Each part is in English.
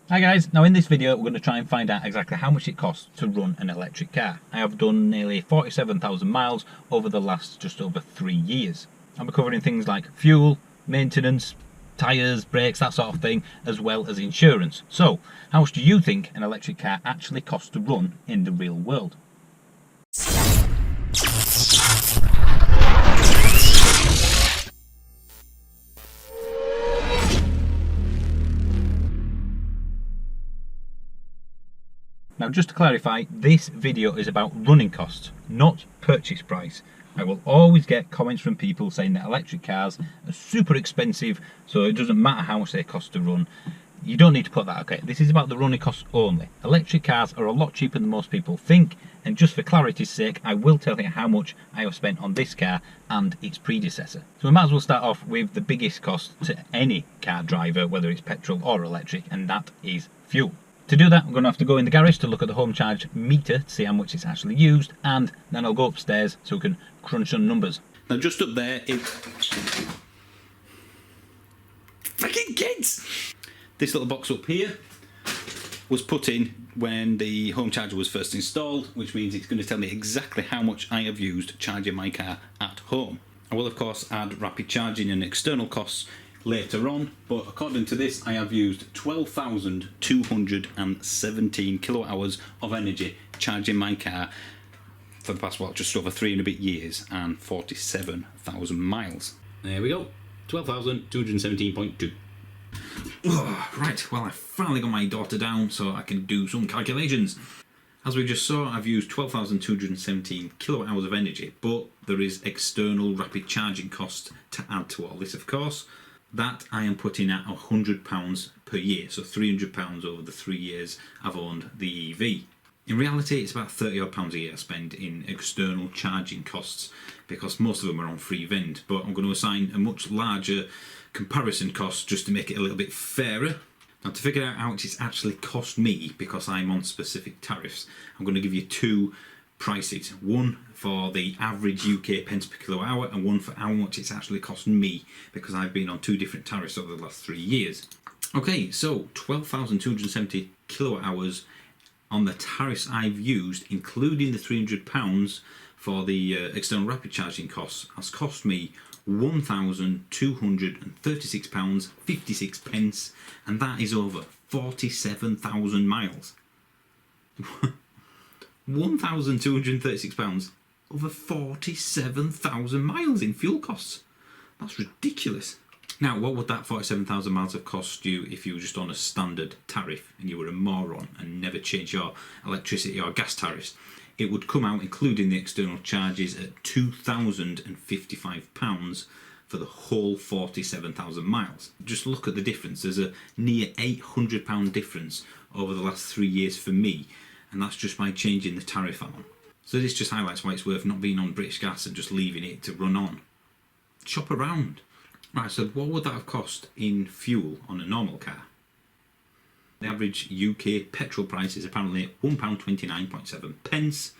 Hi guys, now in this video we're going to try and find out exactly how much it costs to run an electric car. I have done nearly 47,000 miles over the last just over 3 years. I'll be covering things like fuel, maintenance, tyres, brakes, that sort of thing, as well as insurance. So, how much do you think an electric car actually costs to run in the real world? Now just to clarify, this video is about running costs, not purchase price. I will always get comments from people saying that electric cars are super expensive, so it doesn't matter how much they cost to run. You don't need to put that, okay? This is about the running costs only. Electric cars are a lot cheaper than most people think, and just for clarity's sake, I will tell you how much I have spent on this car and its predecessor. So we might as well start off with the biggest cost to any car driver, whether it's petrol or electric, and that is fuel. To do that, I'm going to have to go in the garage to look at the home charge meter to see how much it's actually used, and then I'll go upstairs so we can crunch some numbers. Now just up there, freaking kids! This little box up here was put in when the home charger was first installed, which means it's going to tell me exactly how much I have used charging my car at home. I will of course add rapid charging and external costs later on, but according to this I have used 12,217 kilowatt hours of energy charging my car for the past, just over 3 and a bit years and 47,000 miles. There we go, 12,217.2. Right, well I finally got my daughter down so I can do some calculations. As we just saw, I've used 12,217 kilowatt hours of energy, but there is external rapid charging cost to add to all this, of course. That I am putting at £100 per year, so £300 over the 3 years I've owned the EV. In reality, it's about £30 a year I spend in external charging costs, because most of them are on free vend, but I'm going to assign a much larger comparison cost just to make it a little bit fairer. Now, to figure out how much it's actually cost me, because I'm on specific tariffs, I'm going to give you two prices. One for the average UK pence per kilowatt hour, and one for how much it's actually cost me, because I've been on 2 different tariffs over the last 3 years. Okay, so 12,270 kilowatt hours on the tariffs I've used, including the £300 for the external rapid charging costs, has cost me £1,236.56, and that is over 47,000 miles. £1,236 over 47,000 miles in fuel costs. That's ridiculous. Now, what would that 47,000 miles have cost you if you were just on a standard tariff and you were a moron and never changed your electricity or gas tariffs? It would come out, including the external charges, at £2,055 for the whole 47,000 miles. Just look at the difference. There's a near £800 difference over the last 3 years for me, and that's just by changing the tariff I'm on. So this just highlights why it's worth not being on British Gas and just leaving it to run on. Shop around. Right, so what would that have cost in fuel on a normal car? The average UK petrol price is apparently £1.29.7.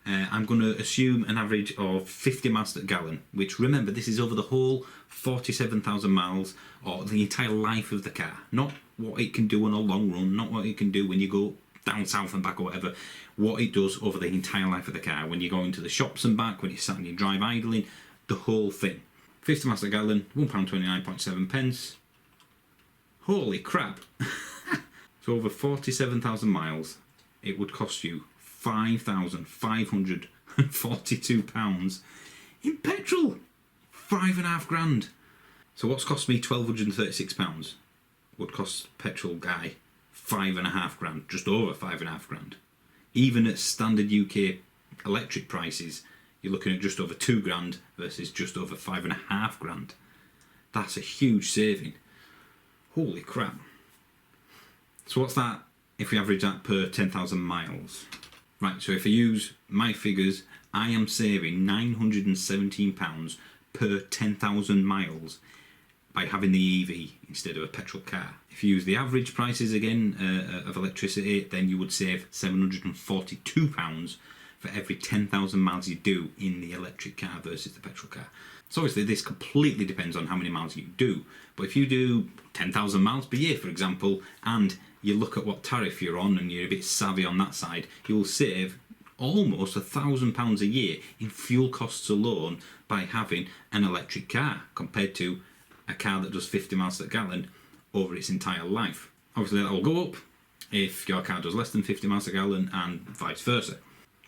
I'm going to assume an average of 50 miles per gallon, which, remember, this is over the whole 47,000 miles, or the entire life of the car. Not what it can do on a long run, not what it can do when you go down south and back or whatever, what it does over the entire life of the car, when you go into the shops and back, when you're sat in your drive idling, the whole thing. 50 miles per gallon, £1.29.7. Holy crap. So over 47,000 miles, it would cost you £5,542 in petrol. 5.5 grand. So what's cost me £1,236 would cost petrol guy 5.5 grand, just over 5.5 grand. Even at standard UK electric prices, you're looking at just over 2 grand versus just over 5.5 grand. That's a huge saving. Holy crap. So what's that if we average that per 10,000 miles? Right, so if I use my figures, I am saving £917 per 10,000 miles by having the EV instead of a petrol car. If you use the average prices again of electricity, then you would save £742 for every 10,000 miles you do in the electric car versus the petrol car. So obviously this completely depends on how many miles you do, but if you do 10,000 miles per year, for example, and you look at what tariff you're on and you're a bit savvy on that side, you'll save almost £1,000 a year in fuel costs alone by having an electric car compared to a car that does 50 miles per gallon over its entire life. Obviously that will go up if your car does less than 50 miles per gallon and vice versa.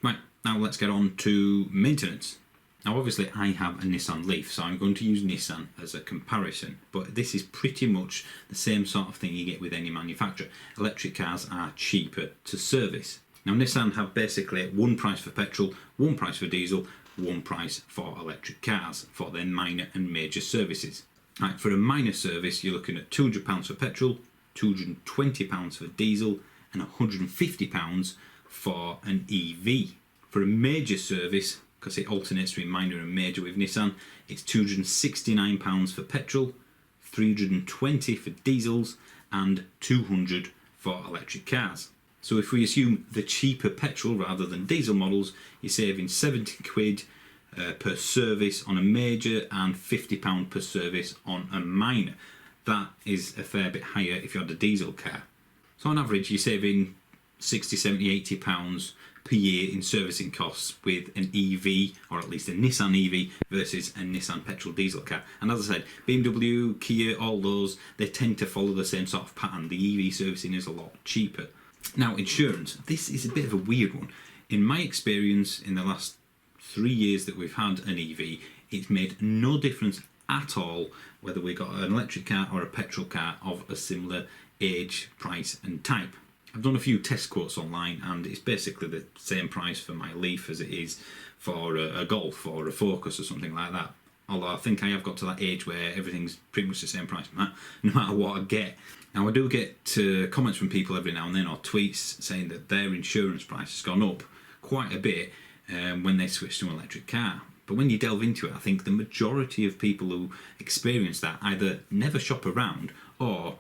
Right, now let's get on to maintenance. Now obviously I have a Nissan Leaf, so I'm going to use Nissan as a comparison, but this is pretty much the same sort of thing you get with any manufacturer. Electric cars are cheaper to service. Now Nissan have basically one price for petrol, one price for diesel, one price for electric cars for their minor and major services. Right, for a minor service you're looking at £200 for petrol, £220 for diesel and £150 for an EV. For a major service, because it alternates between minor and major with Nissan, it's £269 for petrol, £320 for diesels and £200 for electric cars. So if we assume the cheaper petrol rather than diesel models, you're saving 70 quid per service on a major and £50 per service on a minor. That is a fair bit higher if you had a diesel car. So on average you're saving 60, 70, £80 per year in servicing costs with an EV, or at least a Nissan EV versus a Nissan petrol diesel car. And as I said, BMW, Kia, all those, they tend to follow the same sort of pattern. The EV servicing is a lot cheaper. Now insurance, this is a bit of a weird one. In my experience in the last 3 years that we've had an EV, it's made no difference at all whether we got an electric car or a petrol car of a similar age, price and type. I've done a few test quotes online and it's basically the same price for my Leaf as it is for a Golf or a Focus or something like that. Although I think I have got to that age where everything's pretty much the same price no matter what I get. Now I do get comments from people every now and then or tweets saying that their insurance price has gone up quite a bit when they switch to an electric car. But when you delve into it, I think the majority of people who experience that either never shop around or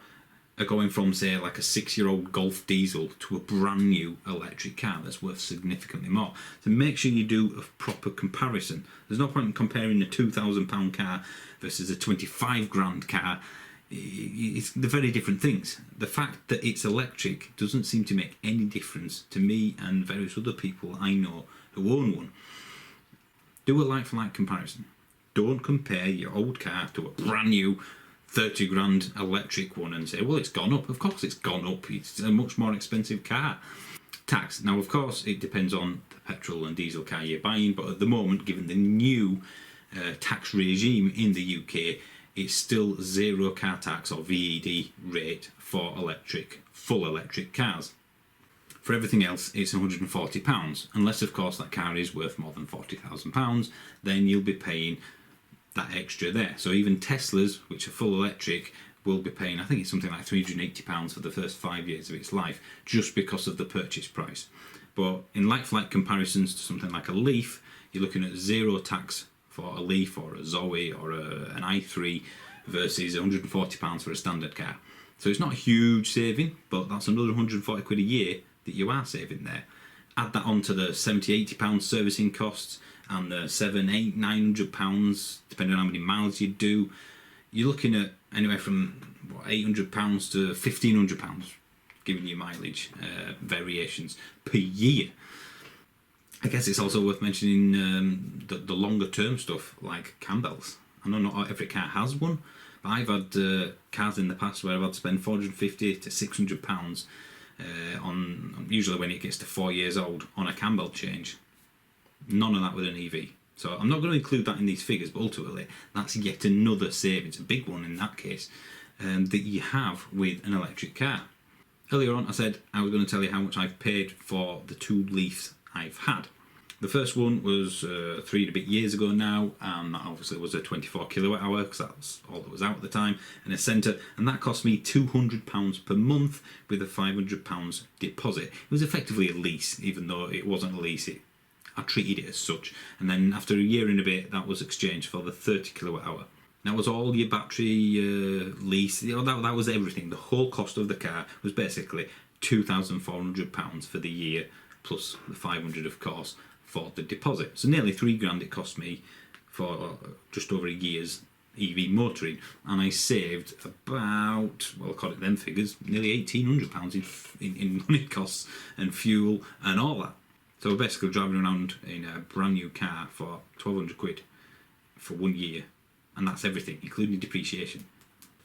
are going from, say, like a 6-year-old Golf diesel to a brand new electric car that's worth significantly more. So make sure you do a proper comparison. There's no point in comparing a £2,000 car versus a 25 grand car. They're very different things. The fact that it's electric doesn't seem to make any difference to me and various other people I know who own one. Do a like-for-like comparison. Don't compare your old car to a brand new 30 grand electric one and say, well, it's gone up. Of course it's gone up. It's a much more expensive car. Tax. Now, of course, it depends on the petrol and diesel car you're buying, but at the moment, given the new tax regime in the UK, it's still zero car tax or VED rate for full electric cars. For everything else, it's £140, unless, of course, that car is worth more than £40,000, then you'll be paying that extra there. So even Teslas, which are full electric, will be paying, I think it's something like £380 for the first 5 years of its life, just because of the purchase price. But in like-for-like comparisons to something like a Leaf, you're looking at zero tax for a Leaf or a Zoe or an i3 versus £140 for a standard car. So it's not a huge saving, but that's another 140 quid a year that you are saving there. Add that on to the £70, £80 servicing costs and the £700, £800, £900, depending on how many miles you do. You're looking at anywhere from £800 to £1,500, giving you mileage variations per year. I guess it's also worth mentioning the longer term stuff like cam belts. I know not every car has one, but I've had cars in the past where I've had to spend £450 to £600 on, usually when it gets to 4 years old, on a cam belt change. None of that with an EV. So I'm not going to include that in these figures, but ultimately that's yet another savings, a big one in that case, that you have with an electric car. Earlier on I said I was going to tell you how much I've paid for the two Leafs I've had. The first one was 3 and a bit years ago now, and that obviously was a 24 kilowatt hour because that's all that was out at the time, and a centre, and that cost me £200 per month with a £500 deposit. It was effectively a lease, even though it wasn't a lease, I treated it as such, and then after a year and a bit that was exchanged for the 30 kilowatt hour. That was all your battery, lease, that was everything. The whole cost of the car was basically £2,400 for the year, plus the £500 of course for the deposit. So nearly £3 grand it cost me for just over a year's EV motoring, and I saved about, well, according to them figures, nearly £1,800 in running costs and fuel and all that. So we're basically driving around in a brand new car for £1,200 for 1 year, and that's everything, including depreciation.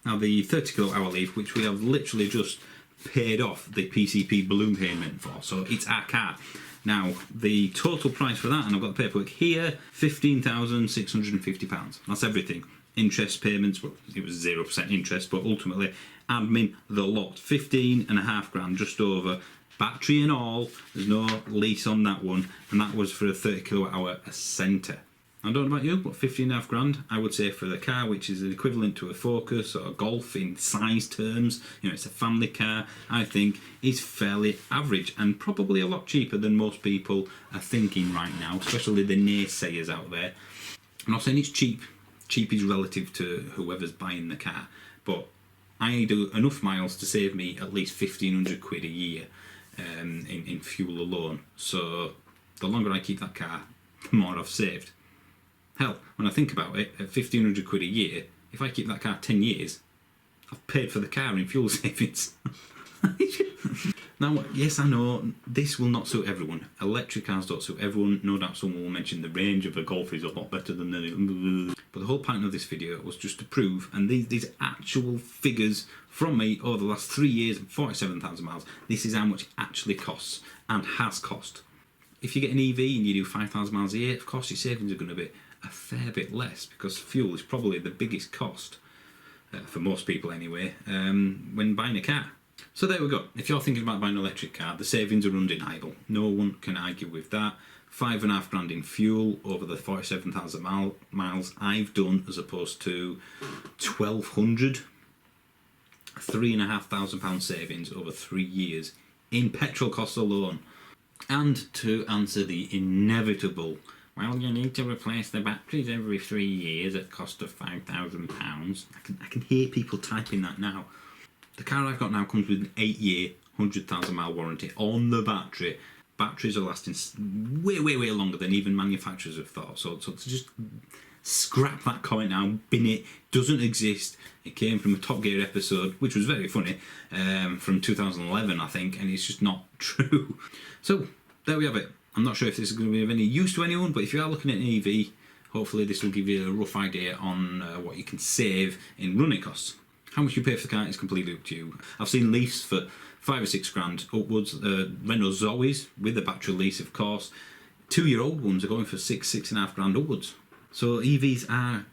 Now the 30 kilowatt hour Leaf, which we have literally just paid off the PCP balloon payment for, so it's our car. Now the total price for that, and I've got the paperwork here, £15,650. That's everything. Interest payments, well, it was 0% interest, but ultimately admin, the lot, 15.5 grand, just over. Battery and all, there's no lease on that one, and that was for a 30 kilowatt hour Ascenta. I don't know about you, but 15.5 grand, I would say for the car, which is an equivalent to a Focus or a Golf in size terms, you know, it's a family car, I think is fairly average and probably a lot cheaper than most people are thinking right now, especially the naysayers out there. I'm not saying it's cheap. Cheap is relative to whoever's buying the car, but I do enough miles to save me at least £1,500 a year in fuel alone. So the longer I keep that car, the more I've saved. Hell, when I think about it, at £1,500 a year, if I keep that car 10 years, I've paid for the car in fuel savings. Now, yes, I know this will not suit everyone. Electric cars don't suit everyone. No doubt someone will mention the range of a Golf is a lot better than the... But the whole point of this video was just to prove, and these actual figures from me over the last 3 years and 47,000 miles, this is how much it actually costs and has cost. If you get an EV and you do 5,000 miles a year, of course your savings are going to be a fair bit less, because fuel is probably the biggest cost, for most people anyway, when buying a car. So there we go. If you're thinking about buying an electric car, the savings are undeniable. No one can argue with that. 5.5 grand in fuel over the 47,000 miles I've done, as opposed to 1,200. £3,500 savings over 3 years in petrol costs alone. And to answer the inevitable, well, you need to replace the batteries every 3 years at cost of £5,000. I can hear people typing that now. The car I've got now comes with an 8-year, 100,000 mile warranty on the battery. Batteries are lasting way longer than even manufacturers have thought. So to just scrap that comment now, bin it, doesn't exist. It came from a Top Gear episode, which was very funny, from 2011, I think, and it's just not true. So there we have it. I'm not sure if this is going to be of any use to anyone, but if you are looking at an EV, hopefully this will give you a rough idea on what you can save in running costs. How much you pay for the car is completely up to you. I've seen Leafs for 5 or 6 grand upwards. Renault Zoes with the battery lease, of course. 2-year-old ones are going for 6.5 grand upwards. So EVs are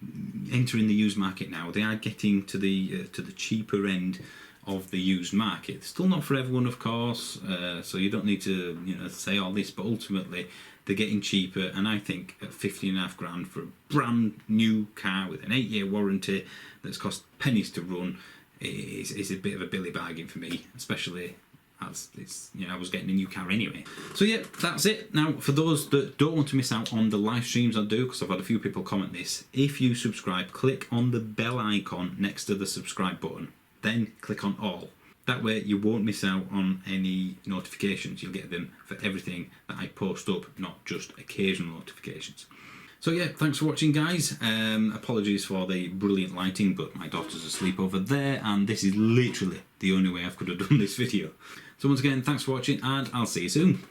entering the used market now. They are getting to the cheaper end of the used market. Still not for everyone, of course. So you don't need to say all this, but ultimately they're getting cheaper. And I think at 15.5 grand for a brand new car with an 8-year warranty that's cost pennies to run is a bit of a billy bargain for me, especially as it's, I was getting a new car anyway. So yeah, that's it. Now, for those that don't want to miss out on the live streams I do, because I've had a few people comment this, if you subscribe, click on the bell icon next to the subscribe button, then click on all. That way you won't miss out on any notifications. You'll get them for everything that I post up, not just occasional notifications. So yeah, thanks for watching, guys. Apologies for the brilliant lighting, but my daughter's asleep over there, and this is literally the only way I could have done this video. So once again, thanks for watching, and I'll see you soon.